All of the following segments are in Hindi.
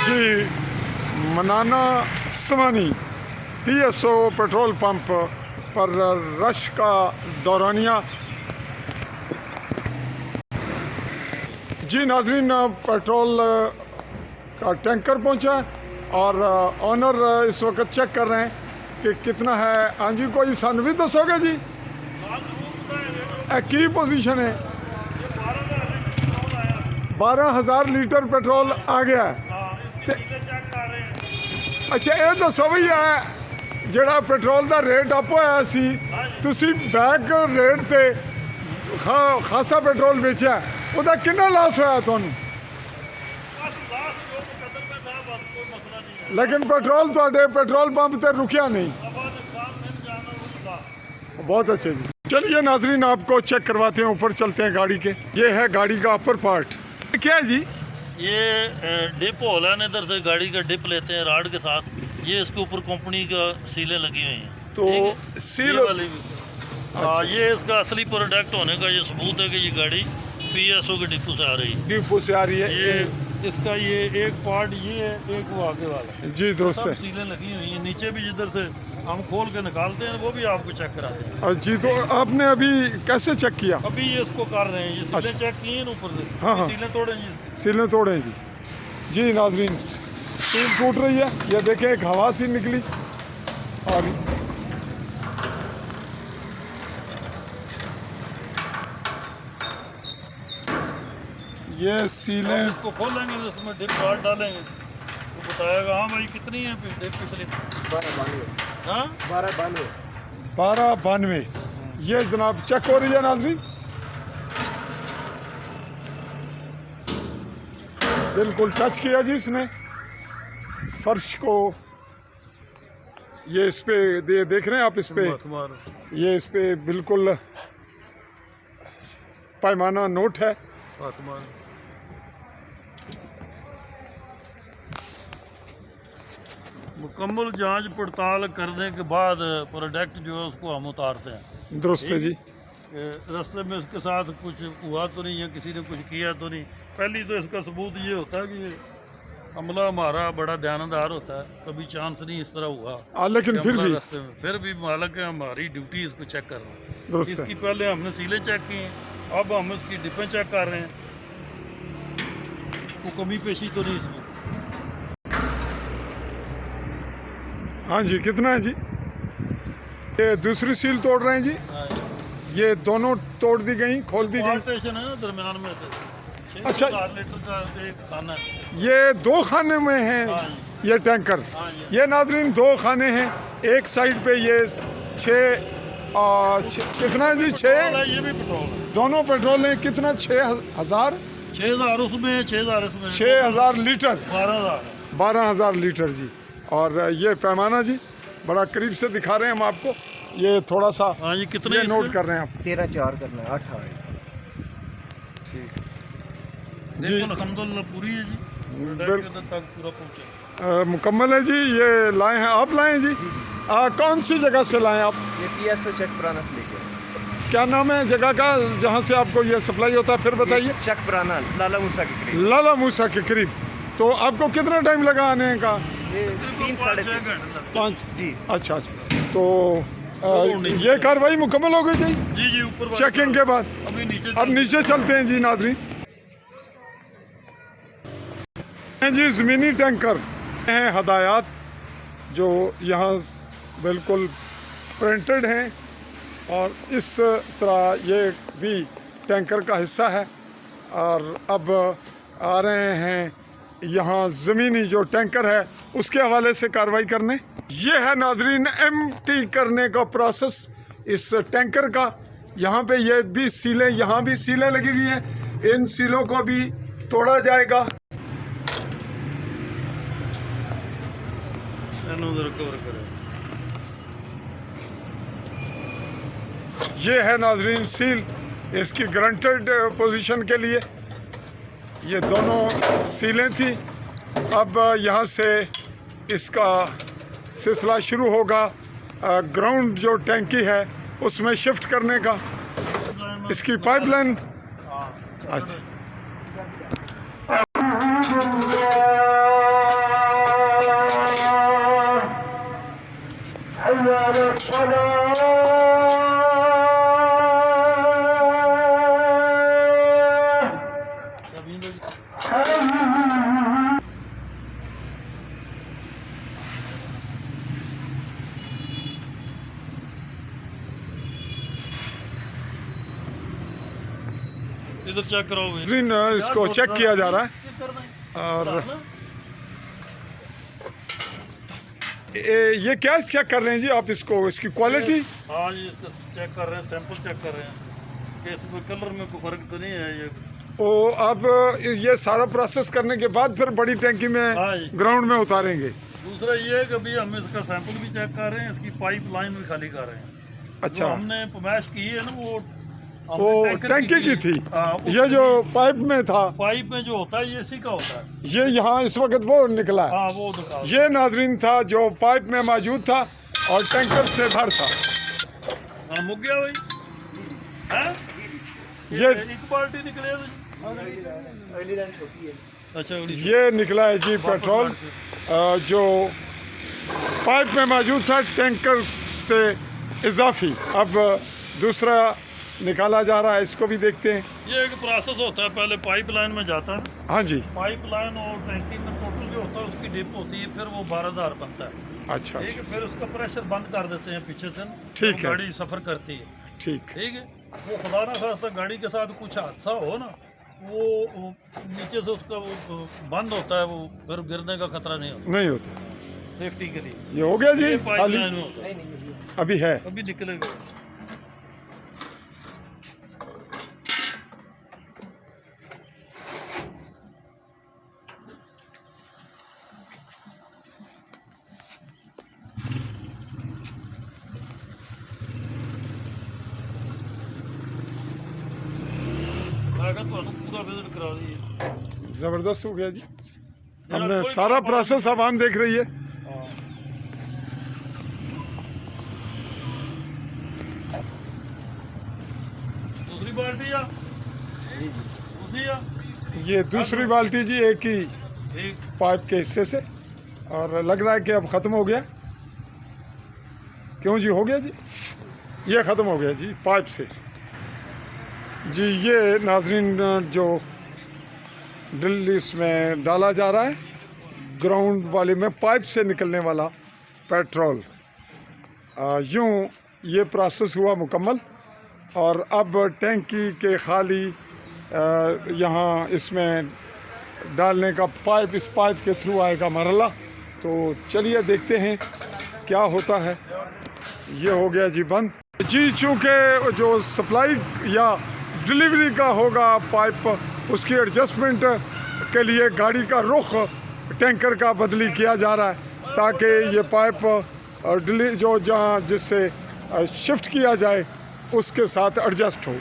जी मनाना समानी PSO पेट्रोल पंप पर रश का दौरानिया। जी नाजरीन, पेट्रोल का टैंकर पहुंचा और ऑनर इस वक्त चेक कर रहे हैं कि कितना है। हाँ जी, कोई सन भी दसोगे जी? की पोजीशन है? 12,000 लीटर पेट्रोल आ गया है। अच्छा ये दसो भी है ਜਿਹੜਾ पेट्रोल का रेट अप होया सी, तुसी बैक रेट पे खासा पेट्रोल बेचा, ਉਹਦਾ कितना लॉस होया ਤੁਹਾਨੂੰ? लेकिन पेट्रोल थोड़े पेट्रोल पंप पे रुकिया नहीं। बहुत अच्छे जी। चलिए नाजरीन, आपको चेक करवाते हैं, ऊपर चलते हैं गाड़ी के। ये है गाड़ी का अपर पार्ट। क्या है जी? ये डिप होल है, इधर से गाड़ी का डिप लेते हैं राड के साथ। ये इसके ऊपर कंपनी का सीलें लगी हुई हैं। तो सील वाली हाँ, ये इसका असली प्रोडक्ट होने का ये सबूत है कि ये गाड़ी PSO के डिपो से आ रही है। डिपो से आ रही है। ये इसका ये एक पार्ट ये है, एक वो आगे वाला है। जी दुरुस्त है। सीलें लगी हुई हैं नीचे भी, जिधर से हम खोल के निकालते हैं वो भी आपको चेक कराते हैं। जी तो आपने अभी कैसे चेक किया? अभी ये इसको कर रहे हैं, ये सीलें चेक किए हैं ऊपर से। हाँ। सीलें तोड़े जी, सीलें तोड़े जी। जी नाजरीन, सील टूट रही है, ये देखें एक हवा सी निकली। और ये सीलें इसको खोलेंगे, इसमें डिप काट डालेंगे तो बताएगा हाँ भाई कितनी है डिप पिछले। 1292 ये जनाब चेक हो रही है नाजरीन। बिल्कुल टच किया जी इसने फर्श को। ये इस पे देख रहे हैं आप, इस पे ये इस पे बिल्कुल पैमाना नोट है। मुकम्मल जांच पड़ताल करने के बाद प्रोडक्ट जो है उसको हम उतारते हैं। दुरुस्त है जी। रास्ते में इसके साथ कुछ हुआ तो नहीं है, किसी ने कुछ किया तो नहीं। पहली तो इसका सबूत ये होता है कि अमला हमारा बड़ा ध्यानदार होता है, कभी चांस नहीं इस तरह हुआ। लेकिन फिर भी मालक है, हमारी ड्यूटी इसको चेक करना। इसकी है। पहले हमने सीलें चेक की, अब हम इसकी डिपें चेक कर रहे हैं, कोई कमी पेशी तो नहीं इसमें। हाँ जी, कितना है जी? ये दूसरी सील तोड़ रहे हैं जी। ये दोनों तोड़ दी गई, खोल दी गई। स्टेशन है ना दरमियान में। अच्छा, 4 लीटर का एक खाना है। ये 2 खाने में है ये टैंकर। ये नाजरीन 2 खाने हैं। एक साइड पे ये 6 कितना है जी? 6 ये भी पेट्रोल है। दोनों पेट्रोल है। कितना? 6,000 उसमें 6,000 इसमें 6,000 लीटर 12,000 12,000 लीटर जी। और ये पैमाना जी बड़ा करीब से दिखा रहे हैं हम आपको। ये थोड़ा सा ये कितने नोट कर रहे हैं आप। 13/4 करना है, 8 है। जी अल्हम्दुलिल्लाह पूरी है जी, तक पूरा पहुंचे। मुकम्मल है जी। ये लाए हैं आप? लाए हैं जी। कौन सी जगह से लाए आप? ये PSO चक पुराना से लेके। क्या नाम है जगह का जहाँ से आपको ये सप्लाई होता है? फिर बताइए। चक पुराना, लाला मूसा के करीब। लाला मूसा के करीब। तो आपको कितना टाइम लगा आने का? ये 3-3.5 घंटे। 5 जी। अच्छा। तो ये कार्रवाई मुकम्मल हो गई जी जी ऊपर चेकिंग के बाद। अब नीचे चलते हैं जी नाजरीन। जी ज़मीनी टैंकर हैं हदायत जो यहाँ बिल्कुल प्रिंटेड हैं, और इस तरह ये भी टैंकर का हिस्सा है। और अब आ रहे हैं यहाँ ज़मीनी जो टैंकर है उसके हवाले से कार्रवाई करने। ये है नाजरीन एम्प्टी करने का प्रोसेस इस टैंकर का। यहाँ पे ये भी सीलें, यहाँ भी सीलें लगी हुई हैं। इन सीलों को भी तोड़ा जाएगा। ये है नाजरीन सील, इसकी ग्रंटेड पोजीशन के लिए ये दोनों सीलें थी। अब यहाँ से इसका सिलसिला शुरू होगा ग्राउंड जो टैंकी है उसमें शिफ्ट करने का। इसकी पाइपलाइन अच्छा इधर चेक कराओ भाई। नाज़रीन, इसको चेक किया जा रहा है और ये क्या चेक कर रहे हैं जी आप इसको, इसकी क्वालिटी? हाँ जी, इसका चेक कर रहे हैं, सैंपल चेक कर रहे हैं कि इसमें कलर में कोई फर्क तो नहीं है। ये ओ, अब ये सारा प्रोसेस करने के बाद फिर बड़ी टंकी में हाँ जी। ग्राउंड में उतारेंगे। दूसरा ये है कि अभी हम इसका सैंपल भी चेक कर रहे हैं, इसकी पाइप लाइन भी खाली कर रहे हैं। अच्छा, जो हमने पमैश की है ना, वो वो टैंकर टंकी की थी। हाँ, ये जो पाइप में था, पाइप में जो होता है ये इसी का होता है। ये यहाँ इस वक्त वो निकला है। हाँ, वो दिखा। ये नाज़रीन था जो पाइप में मौजूद था और टैंकर से भर था। हाँ, मुक गया भाई। हैं? ये एक बाल्टी निकले भाई। अगली लाइन छोटी है। अच्छा, अगली ये निकला है जी वापस पेट्रोल, बांट के। जो पाइप में मौजूद था टैंकर से इजाफी। अब दूसरा निकाला जा रहा है, इसको भी देखते हैं। ये एक प्रोसेस होता है, पहले पाइप लाइन में जाता है। हाँ जी, पाइप लाइन और टैंकी में टोटल जो होता है उसकी डिप होती है, फिर वो 12,000 बनता है। अच्छा ठीक है, फिर उसका प्रेशर बंद कर देते हैं पीछे से। ठीक जब है। गाड़ी सफर करती है, ठीक। ठीक है। वो खुदा ना खास्ता गाड़ी के साथ कुछ हादसा हो ना, वो नीचे से उसका वो बंद होता है, वो फिर गिरने का खतरा नहीं होता, नहीं होता। सेफ्टी के लिए। ये हो गया जी, ये पाइप खाली लाइन में होता है, अभी है। अभी निकलेगा। पूरा विजिट करा दिए। ज़बरदस्त हो गया जी। मेरा हमने कोई सारा काम प्रोसेस अब हम देख रही है। दूसरी बाल्टी या दूसरी या ये दूसरी बाल्टी जी, एक ही एक पाइप के हिस्से से, और लग रहा है कि अब ख़त्म हो गया। क्यों जी, हो गया जी, ये ख़त्म हो गया जी पाइप से जी। ये नाजरीन जो ड्रिल इसमें डाला जा रहा है, ग्राउंड वाले में पाइप से निकलने वाला पेट्रोल। यूँ ये प्रोसेस हुआ मुकम्मल और अब टैंकी के खाली यहाँ इसमें डालने का पाइप, इस पाइप के थ्रू आएगा मरहला। तो चलिए देखते हैं क्या होता है। ये हो गया जी बंद जी। चूँकि जो सप्लाई या डिलीवरी का होगा पाइप, उसकी एडजस्टमेंट के लिए गाड़ी का रुख टैंकर का बदली किया जा रहा है, ताकि ये पाइप जो जहाँ जिससे शिफ्ट किया जाए उसके साथ एडजस्ट हो।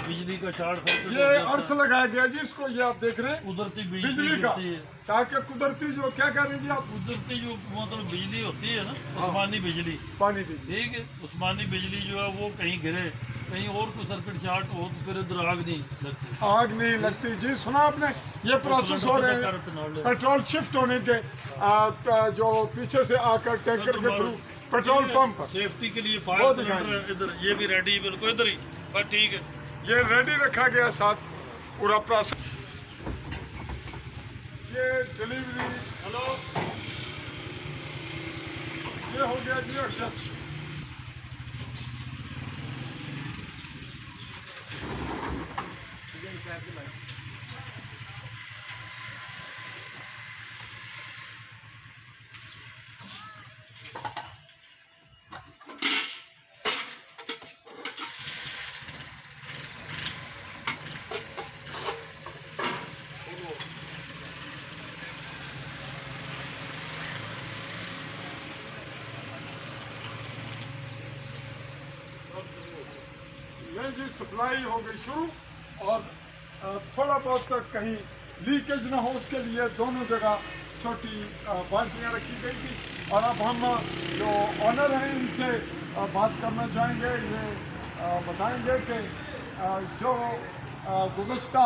बिजली का शॉर्ट सर्किट ये अर्थ लगाया गया जी इसको, ये आप देख रहे हैं उधर से बिजली का, होती है। ताकि कुदरती जो क्या कह रहे हैं जी आप, कुदरती जो मतलब बिजली होती है ना, उस्मानी बिजली, पानी बिजली। ठीक है, उस्मानी बिजली जो है वो कहीं गिरे, कहीं और कोई सर्किट शॉर्ट हो तो फिर इधर आग नहीं लगती। आग नहीं लगती जी। सुना आपने, ये प्रोसेस हो रहे हैं पेट्रोल शिफ्ट होने के, जो पीछे से आकर टैंकर के थ्रू पेट्रोल पंप सेफ्टी के लिए वो फायर दिखाएं। सिलेंडर इधर, ये भी रेडी बिल्कुल इधर ही, बस ठीक है। ये रेडी रखा गया साथ पूरा प्रोसेस। ये डिलीवरी, हेलो, ये हो गया जी एडजस्ट। ये जी सप्लाई हो गई शुरू, और थोड़ा बहुत कहीं लीकेज ना हो उसके लिए दोनों जगह छोटी बाल्टियाँ रखी गई थी। और अब हम जो ऑनर हैं इनसे बात करना चाहेंगे। ये बताएंगे कि जो गुज़श्ता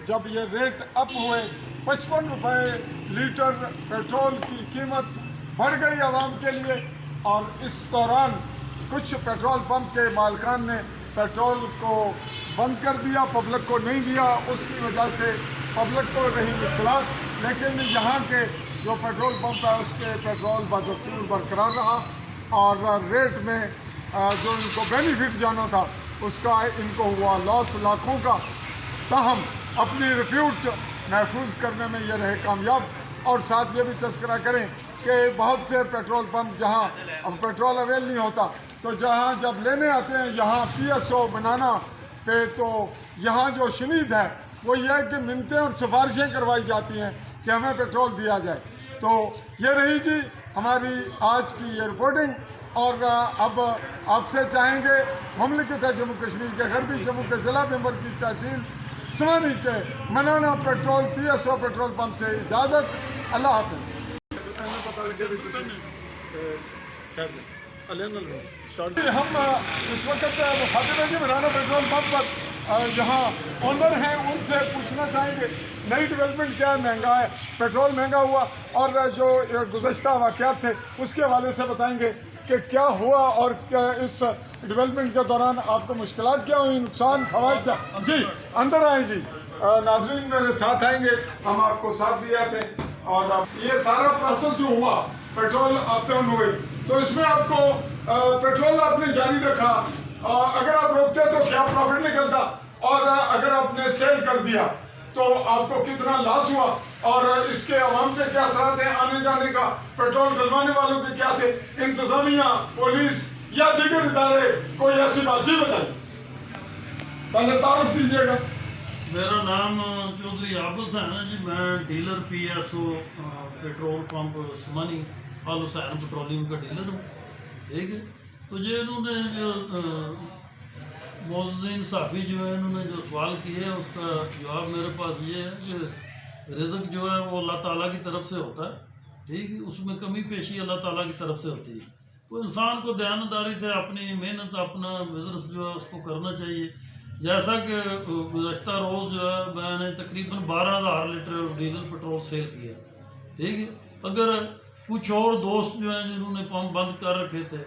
जब ये रेट अप हुए, 55 रुपये लीटर पेट्रोल की कीमत बढ़ गई आवाम के लिए, और इस दौरान कुछ पेट्रोल पंप के मालिकान ने पेट्रोल को बंद कर दिया, पब्लिक को नहीं दिया। उसकी वजह से पब्लिक को रही मुश्किलात, लेकिन यहाँ के जो पेट्रोल पंप है उस पर पेट्रोल बदस्तूर बरकरार रहा और रेट में जो इनको बेनिफिट जाना था उसका इनको हुआ लॉस लाखों का। ताहम अपनी रिप्यूट महफूज करने में ये रहे कामयाब। और साथ ये भी तस्करा करें कि बहुत से पेट्रोल पंप जहाँ अब पेट्रोल अवेल नहीं होता तो जहाँ जब लेने आते हैं यहाँ PSO बनाना पे, तो यहाँ जो शनीद है वो ये है कि मिन्नतें और सिफारिशें करवाई जाती हैं कि हमें पेट्रोल दिया जाए। तो ये रही जी हमारी आज की ये रिपोर्टिंग। और अब आपसे चाहेंगे ममलिकत जम्मू कश्मीर के गरबी जम्मू के ज़िला मेंबर की तहसील स्वानी के मनाना पेट्रोल PSO पेट्रोल पंप से इजाज़त। अल्लाह हाफ़िज़। हम इस वक्त मुखातिब हैं मनाना पेट्रोल पंप पर जहाँ ओनर हैं उनसे पूछना चाहेंगे नई डेवलपमेंट क्या है। महंगा है, पेट्रोल महंगा हुआ और जो गुज़श्ता वाक़यात थे उसके हवाले से बताएंगे कि क्या हुआ और क्या इस डेवलपमेंट के दौरान आपको मुश्किलात क्या हुई, नुकसान फ़वाइद क्या। जी अंदर आए जी, नाज़रीन मेरे साथ आएंगे, हम आपको साथ दिए थे। और ये सारा प्रोसेस जो हुआ पेट्रोल अप डाउन हुए तो इसमें आपको पेट्रोल आपने जारी रखा, अगर आप रोकते तो क्या प्रॉफिट निकलता, और अगर आपने सेल कर दिया तो आपको कितना लॉस हुआ, और इसके अवाम पे क्या असरात हैं आने जाने का, पेट्रोल डलवाने वालों के क्या थे, इंतजामिया पुलिस या दीगर इदारे कोई ऐसी बात जी बताइए। पहले तारुफ दीजिएगा। मेरा नाम चौधरी आबिद हुसैन है जी। मैं डीलर PSO पेट्रोल पंप समानी आल हुसैन पेट्रोलियम का डीलर हूँ। ठीक है, तो ये इन्होंने जो मोअज़्ज़िन साफ़ी जो है इन्होंने जो सवाल किए हैं उसका जवाब मेरे पास ये है कि रिज़्क़ जो है वो अल्लाह ताला की तरफ से होता है। ठीक है, उसमें कमी पेशी अल्लाह ताला की तरफ से होती है। तो इंसान को दयानतदारी से अपनी मेहनत अपना बिज़नेस जो है उसको करना चाहिए। जैसा कि गुज़श्ता रोज़ जो है मैंने तकरीबन 12,000 लीटर डीजल पेट्रोल सेल किया। ठीक है, अगर कुछ और दोस्त जो हैं जिन्होंने पंप बंद कर रखे थे,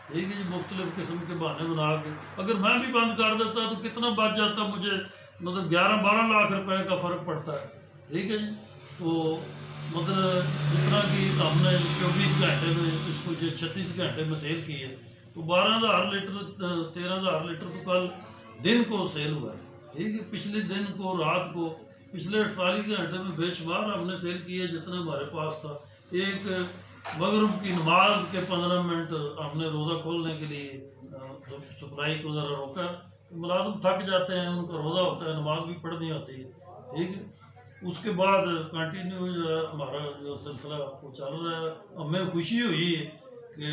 ठीक है जी, मुख्तलिफ़ किस्म के बहाने बना के, अगर मैं भी बंद कर देता तो कितना बच जाता मुझे, मतलब 11-12 लाख रुपए का फ़र्क पड़ता है। ठीक है जी, तो मतलब जितना कि हमने 24 घंटे में इसको 36 घंटे में सेल की है तो 12,000 लीटर 13,000 लीटर तो कल दिन को सेल हुआ है। ठीक है, पिछले दिन को रात को पिछले 48 घंटे में बेशुमार हमने सेल किए जितना हमारे पास था। एक मगरिब की नमाज के 15 मिनट हमने रोज़ा खोलने के लिए सप्लाई को ज़रा रोका। मुलाजिम थक जाते हैं, उनका रोज़ा होता है, नमाज भी पढ़नी होती है। ठीक है, उसके बाद कंटिन्यू जो है हमारा जो सिलसिला वो चल रहा है। हमें खुशी हुई कि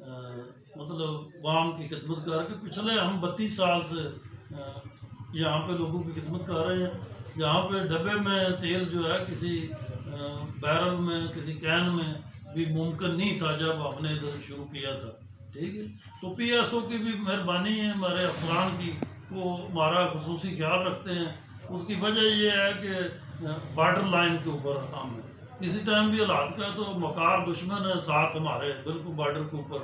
मतलब वाम की खिदमत करके पिछले हम 32 साल से यहाँ पे लोगों की खिदमत कर रहे हैं। यहाँ पे डब्बे में तेल जो है किसी बैरल में किसी कैन में भी मुमकिन नहीं था जब हमने इधर शुरू किया था। ठीक है, तो PSO की भी मेहरबानी है, हमारे अफसरान की, वो हमारा खुसूसी ख्याल रखते हैं। उसकी वजह ये है कि बॉर्डर लाइन के ऊपर हम हैं, किसी टाइम भी हालात का तो मकार दुश्मन है साथ हमारे बिल्कुल बॉर्डर के ऊपर,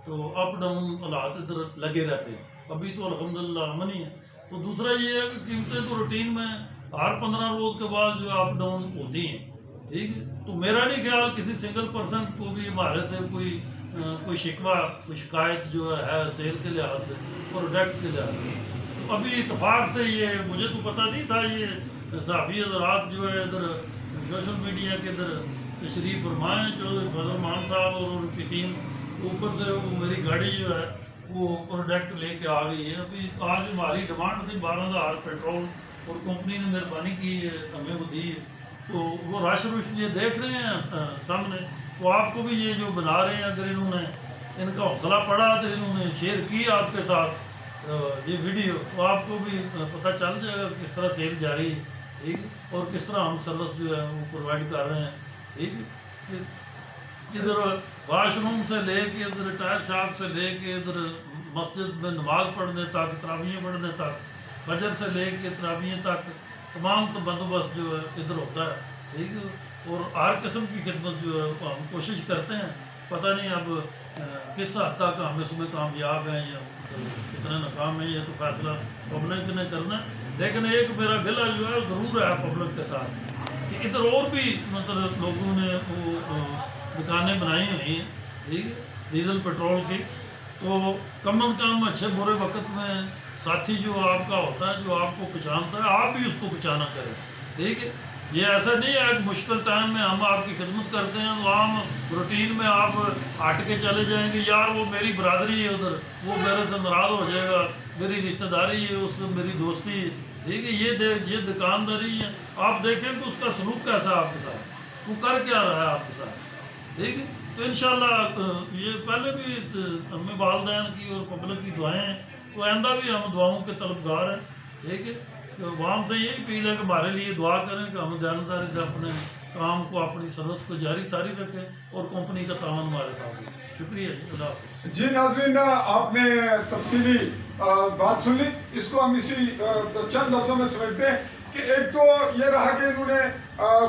तो अप डाउन हालात इधर लगे रहते हैं। अभी तो अल्हम्दुलिल्लाह अमन ही है। तो दूसरा ये है कि कीमतें तो रूटीन में हर 15 रोज़ के बाद जो अप डाउन होती हैं। ठीक है, तो मेरा नहीं ख्याल किसी सिंगल पर्सन को भी हमारे से कोई शिकवा कोई शिकायत जो है सेल के लिहाज से प्रोडक्ट के लिहाज से। तो अभी इतफाक़ से ये मुझे तो पता नहीं था, ये साफ़ी हज़रात जो है इधर सोशल मीडिया के इधर तशरीफ़ फरमाएँ चौधरी फजल मान साहब और उनकी टीम, ऊपर से वो मेरी गाड़ी जो है वो प्रोडक्ट लेके आ गई है। अभी आज हमारी डिमांड थी 12,000 पेट्रोल और कंपनी ने मेहरबानी की हमें वो दी। तो वो रश ये देख रहे हैं सामने, तो आपको भी ये जो बना रहे हैं अगर इन्होंने इनका हौसला पड़ा तो इन्होंने शेयर की आपके साथ ये वीडियो, तो आपको भी पता चल जाएगा किस तरह सेल जारी है। ठीक, और किस तरह हम सर्विस जो है वो प्रोवाइड कर रहे हैं। ठीक, इधर वाशरूम से लेके इधर टायर शॉप से लेके इधर मस्जिद में नमाज पढ़ने तक, तरावियाँ पढ़ने तक, फजर से लेके तरावियाँ तक तमाम तो बंदोबस्त जो है इधर होता है। ठीक है, और हर किस्म की खिदमत जो है हम कोशिश करते हैं। पता नहीं अब किस हद तक हम इसमें कामयाब हैं या कितने नाकाम हैं, ये तो फैसला पब्लिक ने करना है। लेकिन एक मेरा गिला जो है ज़रूर है पब्लिक के साथ कि इधर और भी मतलब लोगों ने वो दुकानें बनाई हुई हैं, ठीक है, डीजल पेट्रोल की। तो कम अज़ कम अच्छे बुरे वक्त में साथी जो आपका होता है, जो आपको पहचानता है, आप भी उसको पहचाना करें, ठीक है। ये ऐसा नहीं है कि मुश्किल टाइम में हम आपकी खिदमत करते हैं तो आम रूटीन में आप हट के चले जाएंगे, यार वो मेरी बरादरी है, उधर वो मेरे से नाराज़ हो जाएगा, मेरी रिश्तेदारी है, उससे मेरी दोस्ती है, ठीक है। ये दुकानदारी है। आप देखें कि उसका सलूक कैसा है आपके साथ, वो कर क्या रहा है आपके साथ, ठीक है। तो इंशाल्लाह ये पहले भी हमें वालदैन की और पब्लिक की दुआएं हैं, तो आइंदा भी हम दुआओं के तलबगार हैं, ठीक है। तो वाम से यही अपील है कि हमारे लिए दुआ करें कि हम दयानतदारी से अपने काम को, अपनी सर्विस को जारी रखें और कंपनी का तावन हमारे साथ है। शुक्रिया जी, अल्लाह हाफ़िज़। जी नाज़रीन, आपने तफसीली बात सुन ली। इसको हम इसी चंद लफ्ज़ों में समझते हैं कि एक तो ये रहा कि इन्होंने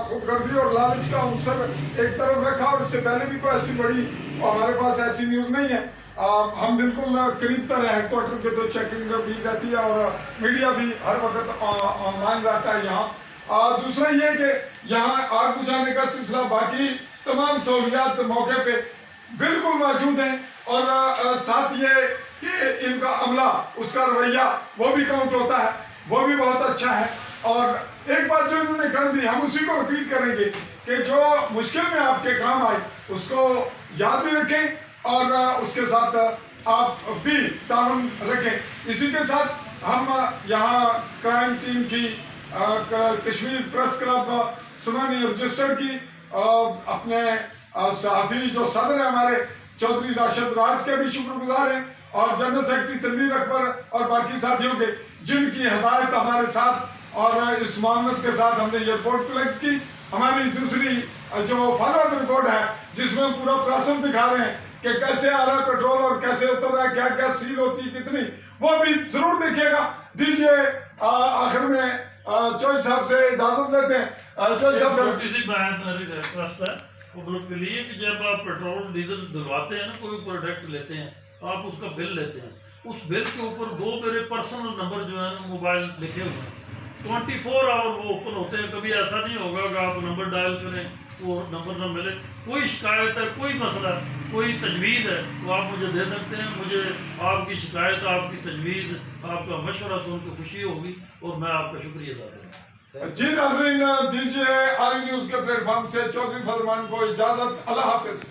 खुदगर्जी और लालच का अवसर एक तरफ रखा, और इससे पहले भी कोई ऐसी बड़ी हमारे पास ऐसी न्यूज़ नहीं है। हम बिल्कुल करीब तर है हेडक्वार्टर के, तो चेकिंग भी रहती है और मीडिया भी हर वक्त ऑनलाइन रहता है यहाँ। दूसरा ये कि यहाँ आग बुझाने का सिलसिला, बाकी तमाम सहूलियात मौके पे बिल्कुल मौजूद हैं, और साथ ये कि इनका अमला, उसका रवैया वो भी काउंट होता है, वो भी बहुत अच्छा है। और एक बात जो इन्होंने कर दी, हम उसी को रिपीट करेंगे कि जो मुश्किल में आपके काम आए उसको याद भी रखें और उसके साथ आप भी तावन रखें। इसी के साथ हम यहाँ क्राइम टीम की कश्मीर प्रेस क्लब सुमन रजिस्टर की अपने सहाफ़ी जो सदर है हमारे चौधरी राशिद राज के भी शुक्रगुजार हैं, और जनरल सेक्रेटरी तनवीर अकबर और बाकी साथियों के, जिनकी हिदायत हमारे साथ और इस मामले के साथ हमने ये रिपोर्ट कलेक्ट की। हमारी दूसरी जो फॉलोअप रिपोर्ट है, जिसमें हम पूरा प्रोसेस दिखा रहे हैं कि कैसे आ रहा है पेट्रोल और कैसे उतर रहा है, क्या क्या सील होती है कितनी, वो भी जरूर देखिएगा। दीजिए आखिर में चौधरी साहब से इजाजत लेते हैं। चौधरी साहब, छोटी सी मेरी रिक्वेस्ट है पब्लिक के लिए कि जब आप पेट्रोल डीजल डलवाते हैं ना, कोई प्रोडक्ट लेते हैं, आप उसका बिल लेते हैं, उस बिल के ऊपर 2 मेरे पर्सनल नंबर जो है ना मोबाइल लिखे हुए हैं, 24 आवर वो ओपन होते हैं। कभी ऐसा नहीं होगा कि आप नंबर डायल करें वो नंबर ना मिले। कोई शिकायत है, कोई मसला, कोई तजवीज़ है तो आप मुझे दे सकते हैं। मुझे आपकी शिकायत, आपकी तजवीज़, आपका मशवरा सुन के खुशी होगी और मैं आपका शुक्रिया अदा करूँगा। जी नाज़रीन, दीजिए आर न्यूज़ के प्लेटफॉर्म से चौधरी फरमान को इजाज़त। अल्लाह हाफिज़।